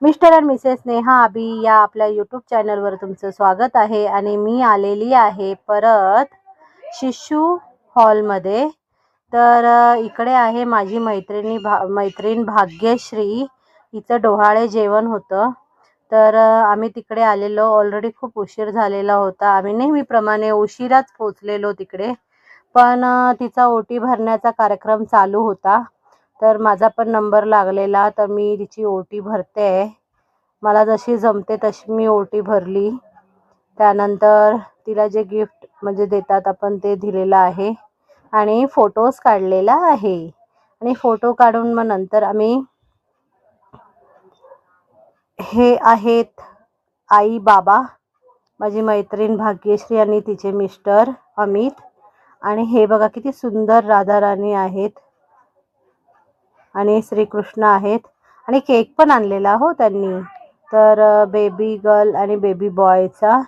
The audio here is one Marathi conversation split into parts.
मिस्टर आणि मिसेस नेहा अभी या आपल्या यूट्यूब चॅनलवर तुमचं स्वागत आहे. आणि मी आलेली आहे परत शिशू हॉलमध्ये. तर इकडे आहे माझी मैत्रीण भाग्यश्री. हिचं डोहाळे जेवण होतं. तर आम्ही तिकडे आलेलो. ऑलरेडी खूप उशीर झालेला होता. आम्ही नेहमीप्रमाणे उशिराच पोचलेलो तिकडे. पण तिचा ओटी भरण्याचा कार्यक्रम चालू होता. तर माझा पण नंबर लागलेला. तर मी तिची ओटी भरते. मला जशी जमते तशी मी ओटी भरली. त्यानंतर तिला जे गिफ्ट म्हणजे देतात आपण ते दिलेलं आहे आणि फोटोज काढलेला आहे. आणि फोटो काढून मग नंतर आम्ही हे आहेत आई बाबा, माझी मैत्रीण भाग्यश्री आणि तिचे मिस्टर अमित. आणि हे बघा किती सुंदर राधाराणी आहेत आणि श्रीकृष्ण आहेत. आणि केक पण आणलेला हो त्यांनी. तर बेबी गर्ल आणि बेबी बॉयचा.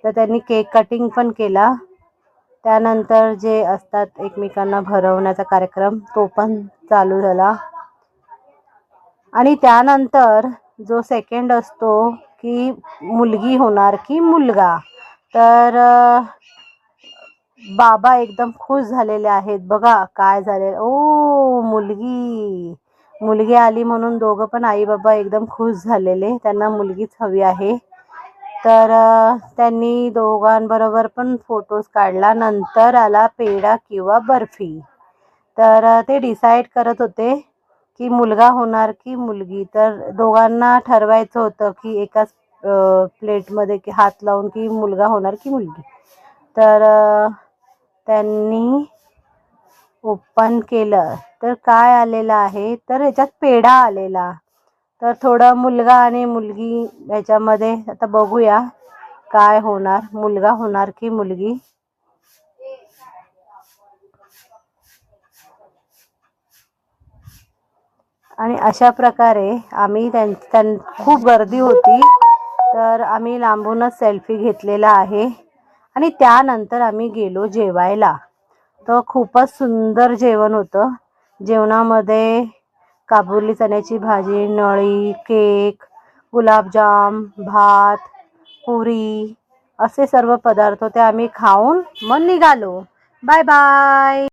तर त्यांनी केक कटिंग पण केला. त्यानंतर जे असतात एकमेकांना भरवण्याचा कार्यक्रम तो पण चालू झाला. आणि त्यानंतर जो सेकंड असतो की मुलगी होणार की मुलगा. तर बाबा एकदम खुश झालेले आहेत. बघा काय झाले. ओ मुलगी आली म्हणून दोघं पण आई बाबा एकदम खुश झालेले. त्यांना मुलगीच हवी आहे. तर त्यांनी दोघांबरोबर पण फोटोज काढला. नंतर आला पेढा किंवा बर्फी. तर ते डिसाईड करत होते की मुलगा होणार की मुलगी. तर दोघांना ठरवायचं होतं की एकाच प्लेटमध्ये की हात लावून की मुलगा होणार की मुलगी. तर त्यांनी ओपन केलं तर काय आलेलं आहे, तर ह्याच्यात पेढा आलेला. तर थोडं मुलगा आणि मुलगी ह्याच्यामध्ये आता बघूया काय होणार, मुलगा होणार की मुलगी. आणि अशा प्रकारे आम्ही खूप गर्दी होती. तर आम्ही लांबूनच सेल्फी घेतलेला आहे. आणि त्यानंतर आम्ही गेलो जेवायला. तर खूपच सुंदर जेवण होतं. जेवणामध्ये काबुली चण्याची भाजी, नळी, केक, गुलाबजाम, भात, पुरी असे सर्व पदार्थ होते. आम्ही खाऊन मग निघालो. Bye bye.